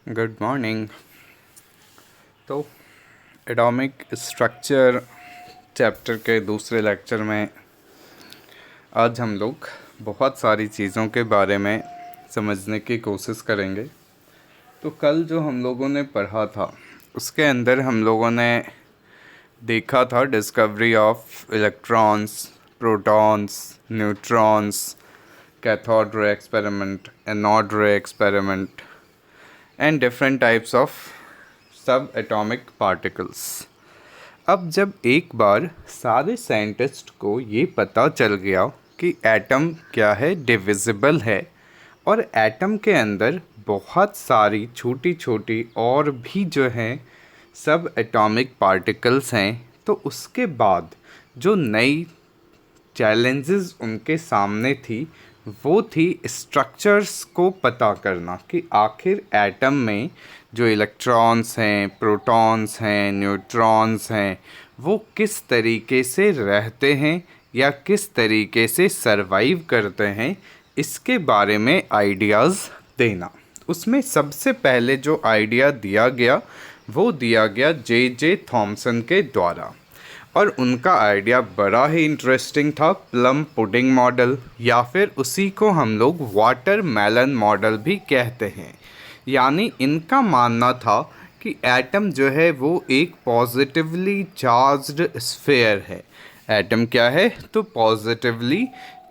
Good morning. तो atomic structure chapter के दूसरे लेक्चर में आज हम लोग बहुत सारी चीज़ों के बारे में समझने की कोशिश करेंगे। तो कल जो हम लोगों ने पढ़ा था उसके अंदर हम लोगों ने देखा था discovery of electrons, protons, neutrons, cathode ray experiment, anode रे experiment and different types of सब एटॉमिक पार्टिकल्स। अब जब एक बार सारे साइंटिस्ट को ये पता चल गया कि एटम क्या है, डिविजिबल है, और एटम के अंदर बहुत सारी छोटी छोटी और भी जो हैं सब एटॉमिक पार्टिकल्स हैं, तो उसके बाद जो नई चैलेंजेस उनके सामने थी वो थी स्ट्रक्चर्स को पता करना कि आखिर एटम में जो इलेक्ट्रॉन्स हैं, प्रोटॉन्स हैं, न्यूट्रॉन्स हैं, वो किस तरीके से रहते हैं या किस तरीके से सरवाइव करते हैं, इसके बारे में आइडियाज़ देना। उसमें सबसे पहले जो आइडिया दिया गया वो दिया गया जे थॉमसन के द्वारा, और उनका आइडिया बड़ा ही इंटरेस्टिंग था। प्लम पुडिंग मॉडल, या फिर उसी को हम लोग वाटरमेलन मॉडल भी कहते हैं। यानी इनका मानना था कि एटम जो है वो एक पॉजिटिवली चार्ज्ड स्फीयर है। एटम क्या है? तो पॉजिटिवली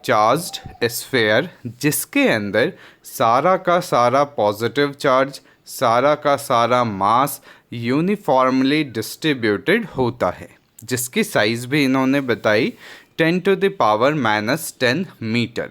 चार्ज्ड स्फीयर, जिसके अंदर सारा का सारा पॉजिटिव चार्ज, सारा का सारा मास यूनिफॉर्मली डिस्ट्रीब्यूटेड होता है, जिसकी साइज़ भी इन्होंने बताई 10⁻⁻10 मीटर।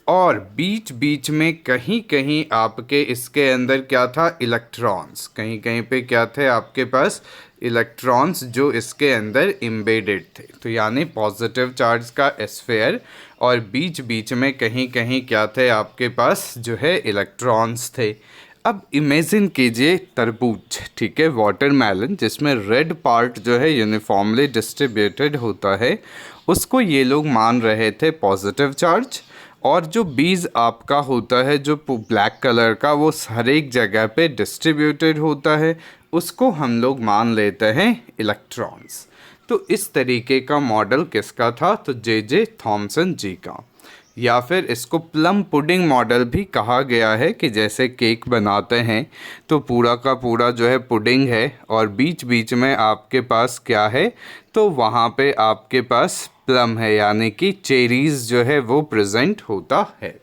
और बीच बीच में कहीं कहीं आपके इसके अंदर क्या था? इलेक्ट्रॉन्स। कहीं कहीं पे क्या थे आपके पास? इलेक्ट्रॉन्स, जो इसके अंदर एम्बेडेड थे। तो यानी पॉजिटिव चार्ज का स्फीयर, और बीच बीच में कहीं कहीं क्या थे आपके पास? जो है इलेक्ट्रॉन्स थे। अब इमेजिन कीजिए तरबूज, ठीक है, वाटरमेलन, जिसमें रेड पार्ट जो है यूनिफॉर्मली डिस्ट्रीब्यूटेड होता है, उसको ये लोग मान रहे थे पॉजिटिव चार्ज, और जो बीज आपका होता है जो ब्लैक कलर का, वो हर एक जगह पे डिस्ट्रीब्यूटेड होता है, उसको हम लोग मान लेते हैं इलेक्ट्रॉन्स। तो इस तरीके का मॉडल किसका था? तो जे थॉमसन जी का। या फिर इसको प्लम पुडिंग मॉडल भी कहा गया है कि जैसे केक बनाते हैं तो पूरा का पूरा जो है पुडिंग है, और बीच बीच में आपके पास क्या है? तो वहाँ पे आपके पास प्लम है, यानी कि चेरीज़ जो है वो प्रेजेंट होता है।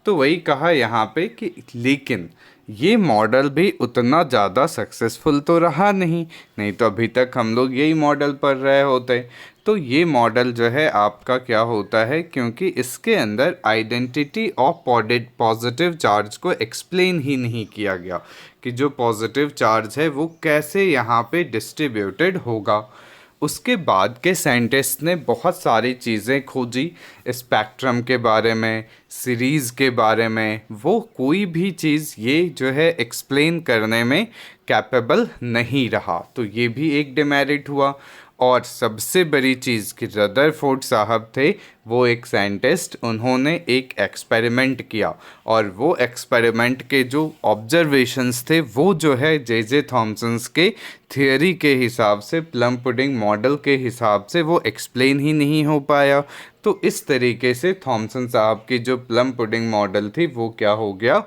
तो वही कहा यहाँ पे कि लेकिन ये मॉडल भी उतना ज़्यादा सक्सेसफुल तो रहा नहीं तो अभी तक हम लोग यही मॉडल पढ़ रहे होते। तो ये मॉडल जो है आपका क्या होता है, क्योंकि इसके अंदर आइडेंटिटी ऑफ पॉजिटिव चार्ज को एक्सप्लेन ही नहीं किया गया कि जो पॉजिटिव चार्ज है वो कैसे यहाँ पे डिस्ट्रीब्यूटेड होगा। उसके बाद के साइंटिस्ट ने बहुत सारी चीज़ें खोजी स्पेक्ट्रम के बारे में, सीरीज़ के बारे में, वो कोई भी चीज़ ये जो है एक्सप्लेन करने में कैपेबल नहीं रहा। तो ये भी एक डिमेरिट हुआ। और सबसे बड़ी चीज़ कि रदरफोर्ड साहब थे, वो एक साइंटिस्ट, उन्होंने एक एक्सपेरिमेंट किया, और वो एक्सपेरिमेंट के जो ऑब्जर्वेशंस थे वो जो है जे थॉमसन्स के थियोरी के हिसाब से, प्लम पुडिंग मॉडल के हिसाब से वो एक्सप्लेन ही नहीं हो पाया। तो इस तरीके से थॉमसन साहब की जो प्लम पुडिंग मॉडल थी वो क्या हो गया?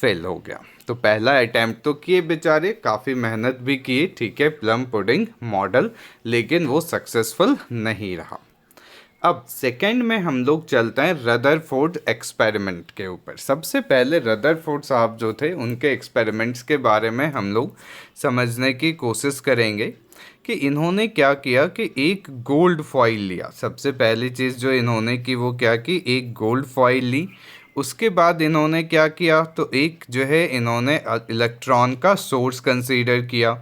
फेल हो गया। तो पहला अटैम्प्ट तो किए बेचारे, काफ़ी मेहनत भी किए, ठीक है, प्लम पुडिंग मॉडल, लेकिन वो सक्सेसफुल नहीं रहा। अब सेकंड में हम लोग चलते हैं रदरफोर्ड एक्सपेरिमेंट के ऊपर। सबसे पहले रदरफोर्ड साहब जो थे उनके एक्सपेरिमेंट्स के बारे में हम लोग समझने की कोशिश करेंगे कि इन्होंने क्या किया कि एक गोल्ड फॉइल लिया। सबसे पहली चीज़ जो इन्होंने की वो क्या की? एक गोल्ड फॉइल ली। उसके बाद इन्होंने क्या किया? तो एक जो है इन्होंने इलेक्ट्रॉन का सोर्स कंसीडर किया।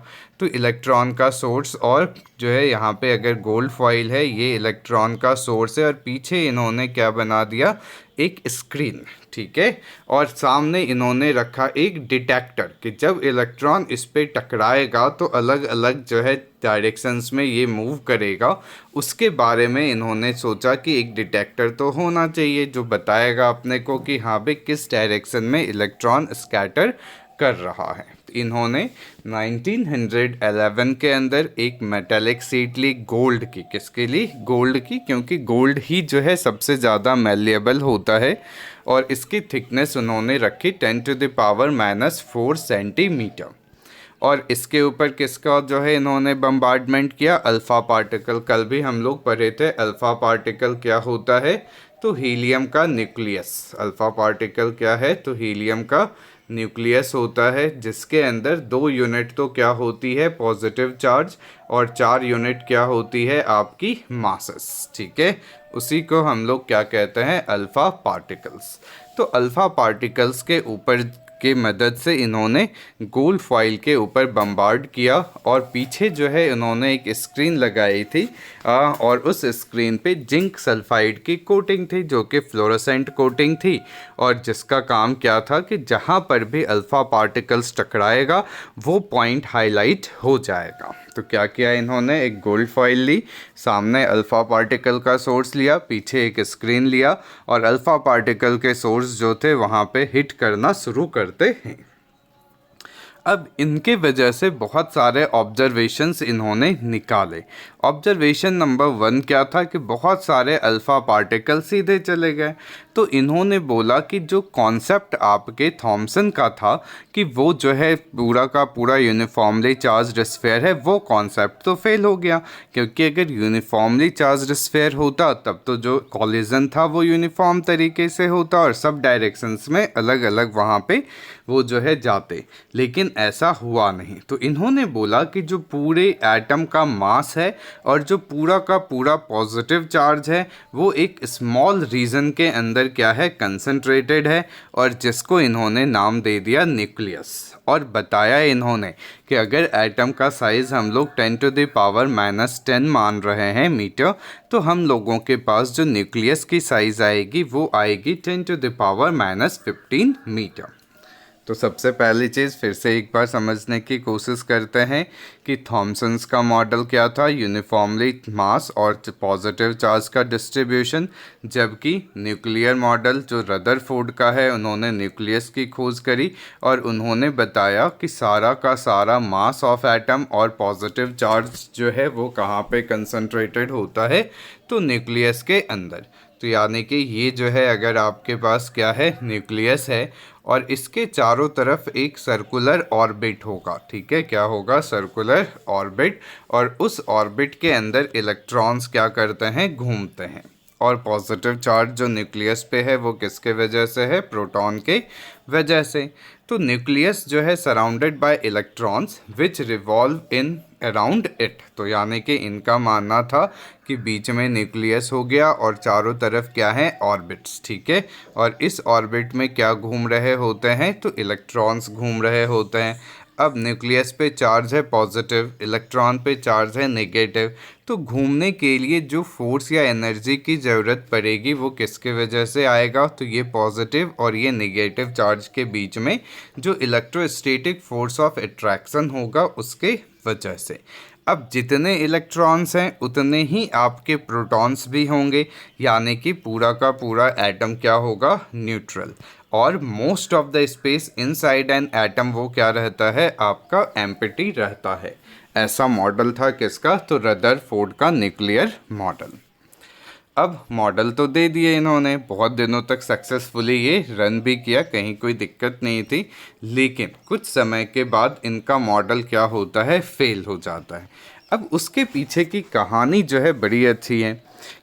तो इलेक्ट्रॉन का सोर्स, और जो है यहाँ पे अगर गोल्ड फॉइल है, ये इलेक्ट्रॉन का सोर्स है, और पीछे इन्होंने क्या बना दिया? एक स्क्रीन, ठीक है। और सामने इन्होंने रखा एक डिटेक्टर कि जब इलेक्ट्रॉन इस पे टकराएगा तो अलग अलग जो है डायरेक्शंस में ये मूव करेगा। उसके बारे में इन्होंने सोचा कि एक डिटेक्टर तो होना चाहिए जो बताएगा अपने को कि हाँ भाई किस डायरेक्शन में इलेक्ट्रॉन स्कैटर कर रहा है। इन्होंने 1911 के अंदर एक मेटेलिक शीट ली गोल्ड की। किसके लिए? गोल्ड की, क्योंकि गोल्ड ही जो है सबसे ज़्यादा मेलिएबल होता है। और इसकी थिकनेस उन्होंने रखी 10⁻⁻⁴ सेंटीमीटर। और इसके ऊपर किसका जो है इन्होंने बम्बार्डमेंट किया? Alpha particle. कल भी हम लोग पढ़े थे अल्फ़ा पार्टिकल क्या होता है, तो हीलियम का न्यूक्लियस। अल्फ़ा पार्टिकल क्या है? तो हीलियम का न्यूक्लियस होता है, जिसके अंदर 2 यूनिट तो क्या होती है? पॉजिटिव चार्ज, और 4 यूनिट क्या होती है? आपकी मासेस। ठीक है, उसी को हम लोग क्या कहते हैं? Alpha particles. तो अल्फ़ा पार्टिकल्स के ऊपर के मदद से इन्होंने गोल्ड फॉइल के ऊपर बम्बार्ड किया, और पीछे जो है इन्होंने एक स्क्रीन लगाई थी, और उस स्क्रीन पे जिंक सल्फाइड की कोटिंग थी, जो कि फ्लोरोसेंट कोटिंग थी, और जिसका काम क्या था कि जहाँ पर भी अल्फ़ा पार्टिकल्स टकराएगा वो पॉइंट हाईलाइट हो जाएगा। तो क्या किया इन्होंने? एक गोल्ड फॉइल ली, सामने अल्फ़ा पार्टिकल का सोर्स लिया, पीछे एक स्क्रीन लिया, और अल्फ़ा पार्टिकल के सोर्स जो थे वहाँ पे हिट करना शुरू करते हैं। अब इनके वजह से बहुत सारे ऑब्जर्वेशंस इन्होंने निकाले। ऑब्जर्वेशन नंबर 1 क्या था कि बहुत सारे अल्फ़ा पार्टिकल सीधे चले गए। तो इन्होंने बोला कि जो कॉन्सेप्ट आपके थॉमसन का था कि वो जो है पूरा का पूरा यूनिफॉर्मली चार्ज्ड स्फीयर है, वो कॉन्सेप्ट तो फेल हो गया, क्योंकि अगर यूनिफॉर्मली चार्ज्ड स्फीयर होता तब तो जो कॉलिजन था वो यूनिफॉर्म तरीके से होता और सब डायरेक्शंस में अलग अलग वहाँ पे वो जो है जाते, लेकिन ऐसा हुआ नहीं। तो इन्होंने बोला कि जो पूरे एटम का मास है और जो पूरा का पूरा पॉजिटिव चार्ज है वो एक स्मॉल रीजन के अंदर क्या है? कंसंट्रेटेड है, और जिसको इन्होंने नाम दे दिया न्यूक्लियस। और बताया इन्होंने कि अगर एटम का साइज़ हम लोग 10⁻⁻10 मान रहे हैं मीटर, तो हम लोगों के पास जो न्यूक्लियस की साइज़ आएगी वो आएगी 10⁻⁻15 मीटर। तो सबसे पहली चीज़ फिर से एक बार समझने की कोशिश करते हैं कि थॉमसन्स का मॉडल क्या था? यूनिफॉर्मली मास और पॉजिटिव चार्ज का डिस्ट्रीब्यूशन, जबकि न्यूक्लियर मॉडल जो रदरफोर्ड का है, उन्होंने न्यूक्लियस की खोज करी और उन्होंने बताया कि सारा का सारा मास ऑफ एटम और पॉजिटिव चार्ज जो है वो कहाँ पे कंसंट्रेटेड होता है? तो न्यूक्लियस के अंदर। तो यानी कि ये जो है अगर आपके पास क्या है? न्यूक्लियस है, और इसके चारों तरफ एक सर्कुलर ऑर्बिट होगा। ठीक है, क्या होगा? Circular orbit. और उस ऑर्बिट के अंदर इलेक्ट्रॉन्स क्या करते हैं? घूमते हैं। और पॉजिटिव चार्ज जो न्यूक्लियस पे है वो किसके वजह से है? प्रोटॉन के वजह से। तो न्यूक्लियस जो है surrounded by electrons which revolve in around it. तो यानी कि इनका मानना था कि बीच में न्यूक्लियस हो गया और चारों तरफ क्या है? ऑर्बिट्स। ठीक है, और इस ऑर्बिट में क्या घूम रहे होते हैं? तो इलेक्ट्रॉन्स घूम रहे होते हैं। अब न्यूक्लियस पे चार्ज है पॉजिटिव, इलेक्ट्रॉन पे चार्ज है नेगेटिव, तो घूमने के लिए जो फोर्स या एनर्जी की ज़रूरत पड़ेगी वो किसके वजह से आएगा? तो ये पॉजिटिव और ये नेगेटिव चार्ज के बीच में जो इलेक्ट्रोस्टैटिक फोर्स ऑफ अट्रैक्शन होगा उसके वजह से। अब जितने इलेक्ट्रॉन्स हैं उतने ही आपके प्रोटॉन्स भी होंगे, यानी कि पूरा का पूरा एटम क्या होगा? न्यूट्रल। और most of the space inside an atom वो क्या रहता है? आपका एम्प्टी रहता है। ऐसा मॉडल था किसका? तो रदरफोर्ड का न्यूक्लियर मॉडल। अब मॉडल तो दे दिए इन्होंने, बहुत दिनों तक सक्सेसफुली ये रन भी किया, कहीं कोई दिक्कत नहीं थी, लेकिन कुछ समय के बाद इनका मॉडल क्या होता है? फेल हो जाता है। अब उसके पीछे की कहानी जो है बड़ी अच्छी है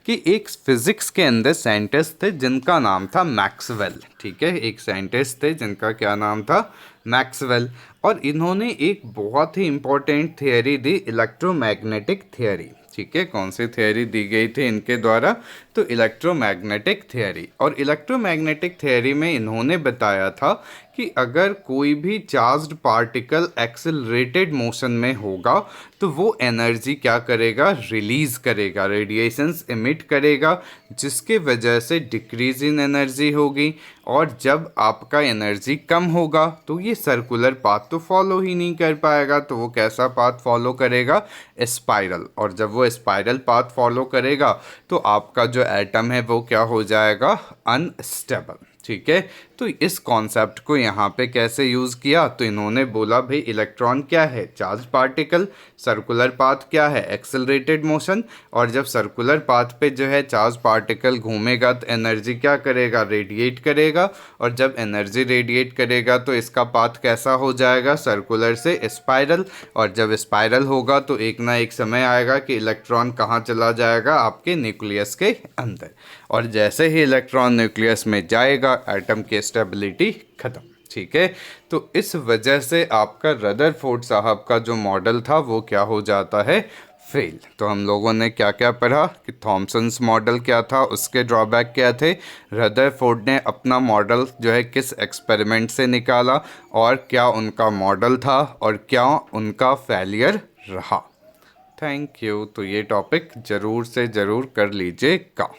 कि एक फिज़िक्स के अंदर साइंटिस्ट थे जिनका नाम था मैक्सवेल। ठीक है, एक साइंटिस्ट थे जिनका क्या नाम था? मैक्सवेल। और इन्होंने एक बहुत ही इम्पोर्टेंट थियरी दी, इलेक्ट्रोमैग्नेटिक थियरी। ठीक है, कौन सी थियरी दी गई थी इनके द्वारा? तो इलेक्ट्रोमैग्नेटिक थियरी। और इलेक्ट्रोमैग्नेटिक थियरी में इन्होंने बताया था कि अगर कोई भी चार्ज्ड पार्टिकल एक्सेलरेटेड मोशन में होगा तो वो एनर्जी क्या करेगा? रिलीज़ करेगा, रेडिएशंस इमिट करेगा, जिसके वजह से डिक्रीज इन एनर्जी होगी। और जब आपका एनर्जी कम होगा तो ये सर्कुलर पाथ तो फॉलो ही नहीं कर पाएगा, तो वो कैसा पाथ फॉलो करेगा? स्पाइरल। और जब वो स्पाइरल पाथ फॉलो करेगा तो आपका जो एटम है वो क्या हो जाएगा? अनस्टेबल। ठीक है, तो इस कॉन्सेप्ट को यहाँ पे कैसे यूज़ किया, तो इन्होंने बोला भाई इलेक्ट्रॉन क्या है, चार्ज पार्टिकल, सर्कुलर पाथ क्या है, एक्सेलरेटेड मोशन, और जब सर्कुलर पाथ पे जो है चार्ज पार्टिकल घूमेगा तो एनर्जी क्या करेगा, रेडिएट करेगा, और जब एनर्जी रेडिएट करेगा तो इसका पाथ कैसा हो जाएगा, सर्कुलर से स्पाइरल, और जब स्पाइरल होगा तो एक ना एक समय आएगा कि इलेक्ट्रॉन कहाँ चला जाएगा, आपके न्यूक्लियस के अंदर, और जैसे ही इलेक्ट्रॉन न्यूक्लियस में जाएगा एटम की स्टेबिलिटी खत्म। ठीक है, तो इस वजह से आपका रदरफोर्ड साहब का जो मॉडल था वो क्या हो जाता है, फेल। तो हम लोगों ने क्या क्या पढ़ा कि थॉमसन्स मॉडल क्या था, उसके ड्रॉबैक क्या थे, रदरफोर्ड ने अपना मॉडल जो है किस एक्सपेरिमेंट से निकाला, और क्या उनका मॉडल था और क्या उनका फेलियर रहा। Thank you. तो ये टॉपिक ज़रूर से ज़रूर कर लीजिएगा।